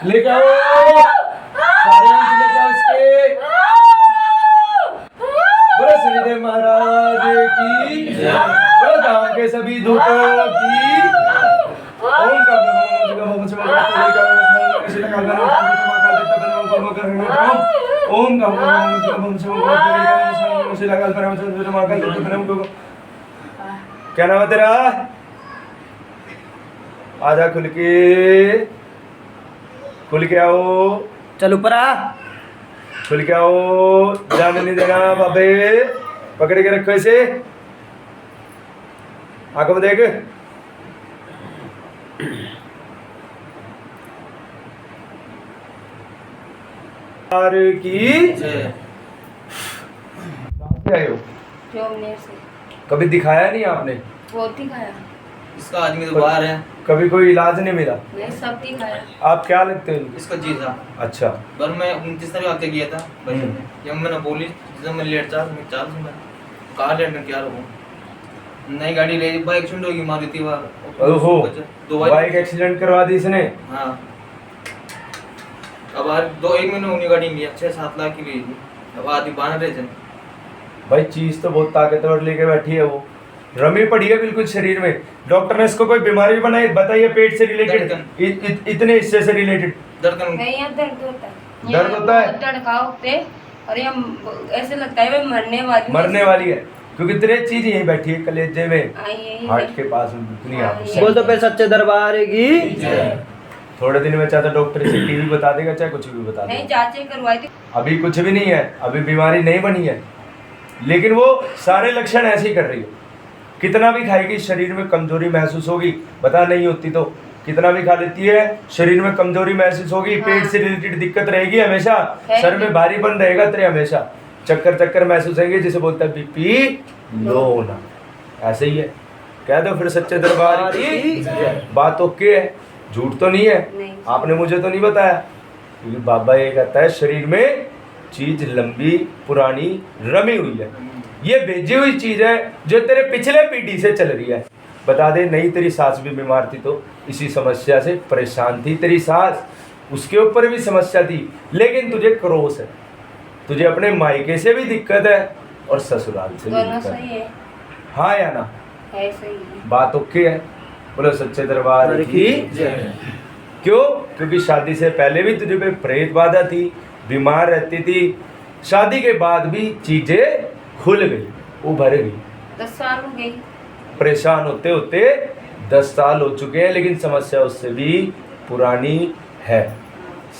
लेके आओ सारे अंश लेके आओ इसके। बोलो शनिदेव महाराज की जय। बोलो गांव के सभी दूतों की ओम का क्या नाम है तेरा? आजा खुल के आओ। चल ऊपर आ। खुल के आओ, जाने नहीं देना बाबे। पकड़ के रखो इसे, आंखों में देख। की कहाँ से आए हो? कभी दिखाया नहीं आपने? बहुत दिखाया। इसका आदमी तो बाहर है। कभी कोई इलाज नहीं मिला? नहीं, सब दिखाया। आप क्या लगते हो? इसका जी था। अच्छा। पर मैं 29 तारीख आके गया था भाई। जब मैंने बोली जब मैं लेट चार्ज में कार लेट में क्या रहूँ, नई गाड़ी ले बाइक एक्सीडेंट होगी मारी थी वहाँ। ओहो, बाइक एक्सीडेंट करवा दी इसने? हाँ। अब आज 1 महीने होनी गाड़ी लिया 6-7 लाख की ली थी। अब आदमी बांध रहे थे भाई। चीज तो बहुत ताकतवर लेके बैठी है वो, रमी पड़ी है बिल्कुल शरीर में। डॉक्टर ने इसको कोई बीमारी बनाई बताइए पेट से रिलेटेड, इतने हिस्से से रिलेटेड? नहीं, यहाँ दर्द होता है। दर्द होता है? धड़काव होते और ये ऐसे लगता है मैं मरने वाली है क्योंकि तेरे चीज यहीं बैठी है कलेजे में, हार्ट के पास में। बोल तो फिर सच्चे दरबार की। थोड़े दिन में चाहे डॉक्टर से टीवी बता देगा, चाहे कुछ भी बता देगा। नहीं, जांचें करवाई थी। अभी कुछ भी नहीं है, अभी बीमारी नहीं बनी है, लेकिन वो सारे लक्षण ऐसे ही कर रही है। कितना भी खाएगी शरीर में कमजोरी महसूस होगी, बता नहीं होती तो कितना भी खा लेती है शरीर में कमजोरी महसूस होगी। हाँ। पेट से रिलेटेड दिक्कत रहेगी हमेशा, सर में भारीपन रहेगा तेरे हमेशा, चक्कर महसूस होंगे, जिसे बोलता है बीपी लो होना। ऐसे ही है। कह दो फिर सच्चे दरबार की बात ओके है, झूठ तो नहीं है। आपने मुझे तो नहीं बताया, क्योंकि बाबा ये कहता है शरीर में चीज लंबी पुरानी रमी हुई है, ये भेजी हुई चीज है जो तेरे पिछले पीढ़ी से चल रही है। बता दे, नहीं तेरी सास भी बीमार थी तो इसी समस्या से परेशान थी तेरी सास, उसके ऊपर भी समस्या थी, लेकिन तुझे क्रोध है, तुझे अपने मायके से भी दिक्कत है और ससुराल से भी दिक्कत है। हाँ या ना? है सही है। बात ओके है? बोलो सच्चे दरबार की जय। क्यों? क्योंकि शादी से पहले भी तुझे पे प्रेत बाधा थी, बीमार रहती थी, शादी के बाद भी चीजें खुल गई, उभर गई। 10 साल हो गई परेशान होते होते 10 साल हो चुके हैं, लेकिन समस्या उससे भी पुरानी है।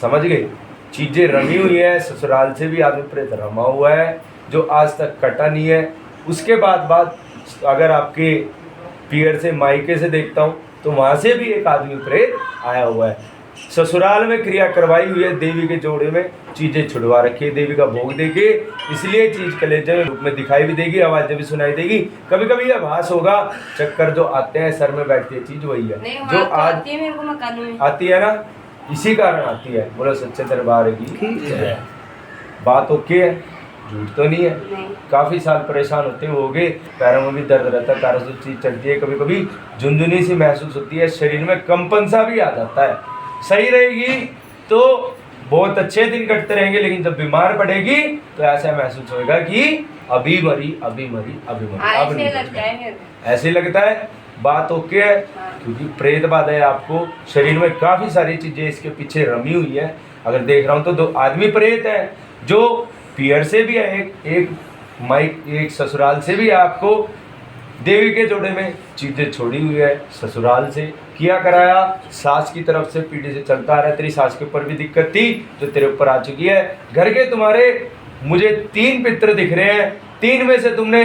समझ गए? चीजें रमी हुई है, ससुराल से भी आदमी प्रेत रमा हुआ है जो आज तक कटा नहीं है। उसके बाद अगर आपके पियर से मायके से देखता हूँ तो वहाँ से भी एक आदमी प्रेत आया हुआ है। ससुराल में क्रिया करवाई हुई है, देवी के जोड़े में चीजें छुड़वा रखी है, देवी का भोग देके, इसलिए चीज कलेजे में रूप में दिखाई भी देगी, आवाजें भी सुनाई देगी। कभी कभी आभास होगा, चक्कर जो आते हैं सर में बैठती है चीज वही है जो आज आती है मेरे को मकान में आती है ना, इसी कारण आती है। बोलो सच्चे दरबार की जय। बात ओके है, झूठ तो नहीं है। काफी साल परेशान होते होगे, पैरों में भी दर्द रहता है, पैरों से चीज चलती है, कभी कभी झुंझुनी सी महसूस होती है, शरीर में कंपन सा भी आ जाता है। सही रहेगी तो बहुत अच्छे दिन कटते रहेंगे, लेकिन जब बीमार पड़ेगी तो ऐसा महसूस होगा कि अभी मरी अब नहीं लगता है। ऐसे लगता है। बात ओके है, क्योंकि प्रेत बाधा है आपको, शरीर में काफी सारी चीजें इसके पीछे रमी हुई है। अगर देख रहा हूँ तो 2 आदमी प्रेत है, जो पियर से भी है, एक ससुराल से भी है। आपको देवी के जोड़े में चीजें छोड़ी हुई है, ससुराल से किया कराया, सास की तरफ से पीढ़ी से चलता आ रहा है। तेरी सास के ऊपर भी दिक्कत थी जो तेरे ऊपर आ चुकी है। घर के तुम्हारे मुझे 3 पितर दिख रहे हैं, 3 में से तुमने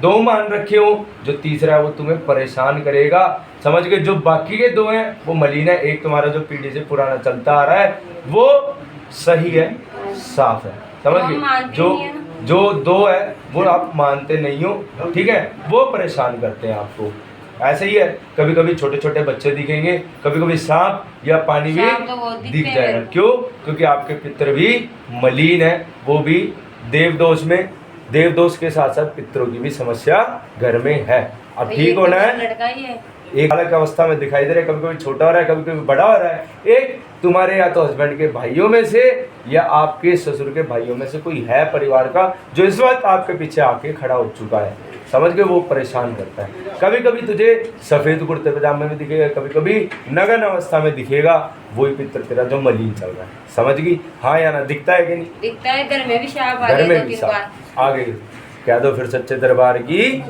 2 मान रखे हो, जो तीसरा है वो तुम्हें परेशान करेगा। समझ गए? जो बाकी के 2 हैं वो मलिन है, एक तुम्हारा जो पीढ़ी से पुराना चलता आ रहा है वो सही है, साफ है। समझ गए? जो 2 है वो आप मानते नहीं हो, ठीक है, वो परेशान करते हैं आपको। ऐसे ही है, कभी कभी छोटे छोटे बच्चे दिखेंगे, कभी कभी सांप या पानी भी सांप तो बहुत दिखते दिख हैं जाएगा। मेरे को। क्यों? क्योंकि आपके पितर भी मलिन है, वो भी देवदोष में, देवदोष के साथ साथ पितरों की भी समस्या घर में है। अब ये ठीक तो होना मेरा है। लड़का ही है। एक अलग अवस्था में दिखाई दे रहा है, कभी कभी छोटा हो रहा है, कभी कभी बड़ा हो रहा है। एक तुम्हारे या तो हस्बैंड के भाइयों में से या आपके ससुर के भाइयों में से कोई है परिवार का जो इस वक्त आपके पीछे आके खड़ा हो चुका है, समझ के वो परेशान करता है। कभी कभी तुझे सफेद कुर्ते पजामे में दिखेगा, कभी कभी नगन अवस्था में दिखेगा, वही पितर तेरा जो मलिन चल रहा है। समझ गई? हाँ या ना? दिखता है कि नहीं? दिखता है, घर में भी सांप आ घर गए में 2-3 भी बार। सांप आ गए। कह दो फिर सच्चे दरबार की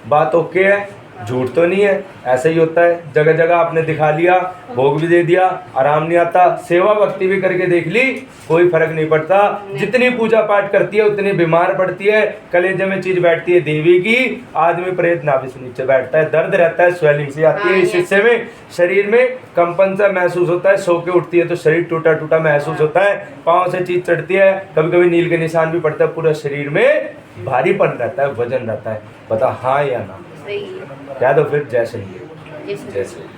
बात ओके है, झूठ तो नहीं है। ऐसा ही होता है, जगह जगह आपने दिखा लिया, भोग भी दे दिया, आराम नहीं आता, सेवा भक्ति भी करके देख ली, कोई फर्क नहीं पड़ता। जितनी पूजा पाठ करती है उतनी बीमार पड़ती है। कलेजे में चीज बैठती है देवी की, आदमी प्रेत नाभि से नीचे बैठता है, दर्द रहता है, स्वेलिंग सी आती है इस हिस्से में, शरीर में कंपन सा महसूस होता है, सो के उठती है तो शरीर टूटा टूटा महसूस होता है, पाँव से चीज चढ़ती है, कभी कभी नील के निशान भी पड़ता है, पूरा शरीर में भारीपन रहता है, वजन रहता है। बता हाँ या ना? सही है। कह दो फिर जय श्री जैसे जय श्री।